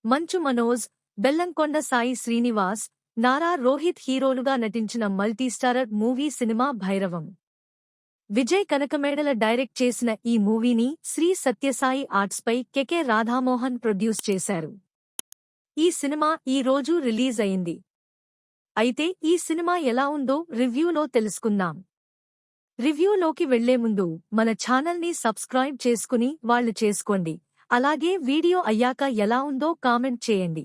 మంచు మనోజ్, బెల్లంకొండ సాయి శ్రీనివాస్, నారా రోహిత్ హీరోలుగా నటించిన multistarrer movie cinema Bhairavam. Vijay Kanakamedala direct చేసిన ఈ మూవీని శ్రీ సత్యసాయి ఆర్ట్స్పై కెకె రాధామోహన్ ప్రొడ్యూస్ చేశారు. ఈ సినిమా ఈ రోజు రిలీజ్ అయింది. అయితే ఈ సినిమా ఎలా ఉందో రివ్యూలో తెలుసుకుందాం. రివ్యూలోకి వెళ్లే ముందు మన ఛానల్ని సబ్స్క్రైబ్ చేసుకుని వాళ్ళు చేసుకోండి. అలాగే వీడియో అయ్యాక ఎలా ఉందో కామెంట్ చేయండి.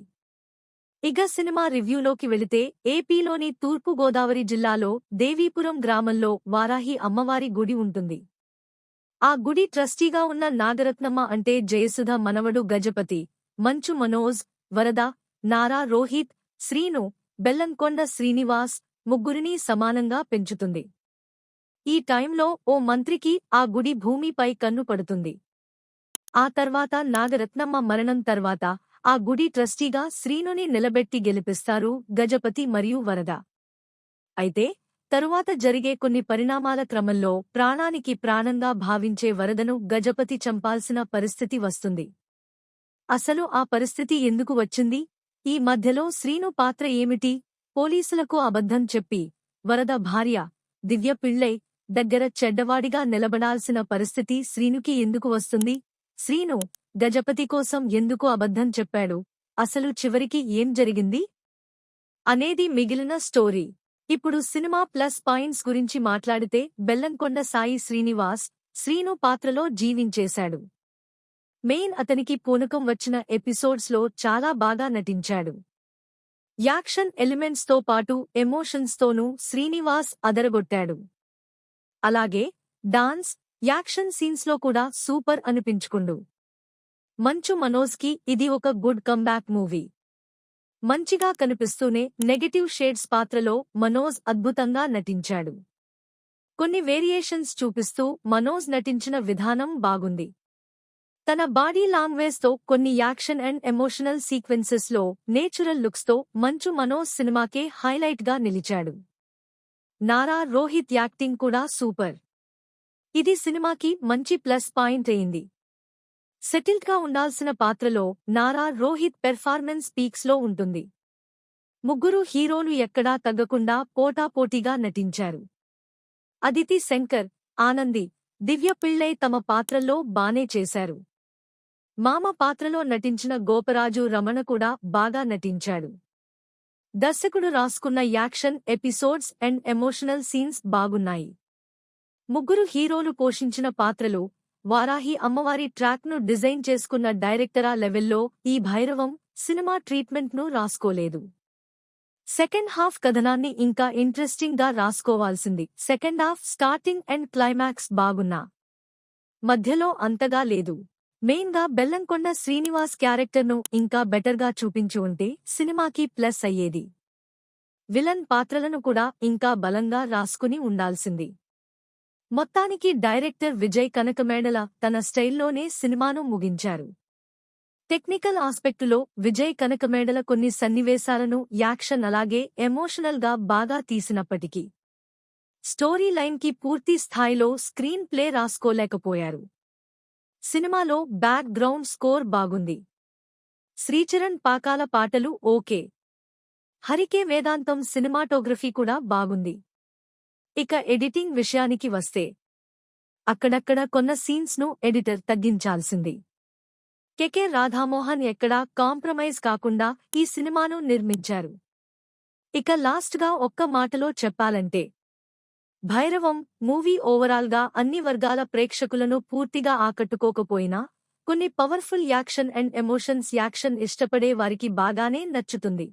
ఇక సినిమా రివ్యూలోకి వెళితే ఏపీలోని తూర్పుగోదావరి జిల్లాలో దేవీపురం గ్రామంలో వారాహి అమ్మవారి గుడి ఉంటుంది. ఆ గుడి ట్రస్టీగా ఉన్న నాగరత్నమ్మ అంటే జయసుధ మనవడు గజపతి, మంచు మనోజ్, వరద, నారా రోహిత్, శ్రీను, బెల్లంకొండ శ్రీనివాస్ ముగ్గురినీ సమానంగా పెంచుతుంది. ఈ టైంలో ఓ మంత్రికి ఆ గుడి భూమిపై కన్ను పడుతుంది. ఆ తర్వాత నాగరత్నమ్మ మరణం తర్వాత ఆ గుడి ట్రస్టీగా శ్రీనుని నిలబెట్టి గెలిపిస్తారు గజపతి మరియు వరద. అయితే తరువాత జరిగే కొన్ని పరిణామాల క్రమంలో ప్రాణానికి ప్రాణంగా భావించే వరదను గజపతి చంపాల్సిన పరిస్థితి వస్తుంది. అసలు ఆ పరిస్థితి ఎందుకు వచ్చింది? ఈ మధ్యలో శ్రీను పాత్ర ఏమిటి? పోలీసులకు అబద్ధం చెప్పి వరద భార్య దివ్య పిళ్ళై దగ్గర చెడ్డవాడిగా నిలబడాల్సిన పరిస్థితి శ్రీనుకి ఎందుకు వస్తుంది? శ్రీను గజపతి కోసం ఎందుకు అబద్ధం చెప్పాడు? అసలు చివరికి ఏం జరిగింది అనేది మిగిలిన స్టోరీ. ఇప్పుడు సినిమా ప్లస్ పాయింట్స్ గురించి మాట్లాడితే బెల్లంకొండ సాయి శ్రీనివాస్ శ్రీను పాత్రలో జీవించేశాడు. మెయిన్ అతనికి పూనకం వచ్చిన ఎపిసోడ్స్లో చాలా బాగా నటించాడు. యాక్షన్ ఎలిమెంట్స్తో పాటు ఎమోషన్స్తోనూ శ్రీనివాస్ అదరగొట్టాడు. అలాగే డాన్స్, యాక్షన్ సీన్స్లో కూడా సూపర్ అనిపించుకుండు. మంచు మనోజ్కి ఇది ఒక గుడ్ కమ్బ్యాక్ మూవీ. మంచిగా కనిపిస్తూనే నెగటివ్ షేడ్స్ పాత్రలో మనోజ్ అద్భుతంగా నటించాడు. కొన్ని వేరియేషన్స్ చూపిస్తూ మనోజ్ నటించిన విధానం బాగుంది. తన బాడీ లాంగ్వేజ్తో కొన్ని action and emotional సీక్వెన్సెస్లో natural లుక్స్తో Manchu Manoj సినిమాకే హైలైట్గా నిలిచాడు. నారా రోహిత్ యాక్టింగ్ కూడా సూపర్. ఇది సినిమాకి మంచి ప్లస్ పాయింట్ అయింది. సెటిల్డ్గా ఉండాల్సిన పాత్రలో నారా రోహిత్ పెర్ఫార్మెన్స్ పీక్స్లో ఉంటుంది. ముగ్గురు హీరోలు ఎక్కడా తగ్గకుండా పోటాపోటీగా నటించారు. అదితి శంకర్, ఆనంది, దివ్య పిళ్ళై తమ పాత్రల్లో బానే చేశారు. మామ పాత్రలో నటించిన గోపరాజు రమణ కూడా బాగా నటించాడు. దర్శకుడు రాసుకున్న action episodes and emotional scenes బాగున్నాయి. ముగ్గురు హీరోలు పోషించిన పాత్రలు, వారాహి అమ్మవారి ట్రాక్ను డిజైన్ చేసుకున్న డైరెక్టరా లెవెల్లో ఈ భైరవం సినిమా ట్రీట్మెంట్ను రాసుకోలేదు. సెకండ్ హాఫ్ కథనాన్ని ఇంకా ఇంట్రెస్టింగ్గా రాసుకోవాల్సింది. Second half starting and climax బాగున్నా మధ్యలో అంతగా లేదు. మెయిన్గా బెల్లంకొండ శ్రీనివాస్ క్యారెక్టర్ను ఇంకా బెటర్గా చూపించి ఉంటే సినిమాకి ప్లస్ అయ్యేది. విలన్ పాత్రలను కూడా ఇంకా బలంగా రాసుకుని ఉండాల్సింది. మొత్తానికి డైరెక్టర్ విజయ్ కనకమేడల తన స్టైల్లోనే సినిమాను ముగించారు. టెక్నికల్ ఆస్పెక్టులో విజయ్ కనకమేడల కొన్ని సన్నివేశాలను యాక్షన్ అలాగే ఎమోషనల్గా బాగా తీసినప్పటికీ స్టోరీ లైన్కి పూర్తి స్థాయిలో స్క్రీన్ ప్లే రాసుకోలేకపోయారు. సినిమాలో బ్యాక్ గ్రౌండ్ స్కోర్ బాగుంది. శ్రీచరణ్ పాకాల పాటలు ఓకే. హరికే వేదాంతం సినిమాటోగ్రఫీ కూడా బాగుంది. ఇక ఎడిటింగ్ విషయానికి వస్తే అక్కడక్కడ కొన్న సీన్స్ను ఎడిటర్ తగ్గించాల్సింది. కెకె రాధామోహన్ ఎక్కడా కాంప్రమైజ్ కాకుండా ఈ సినిమాను నిర్మించారు. ఇక లాస్ట్గా ఒక్క మాటలో చెప్పాలంటే భైరవం మూవీ ఓవరాల్గా అన్ని వర్గాల ప్రేక్షకులను పూర్తిగా ఆకట్టుకోకపోయినా కొన్ని powerful action and emotions action ఇష్టపడే వారికి బాగానే నచ్చుతుంది.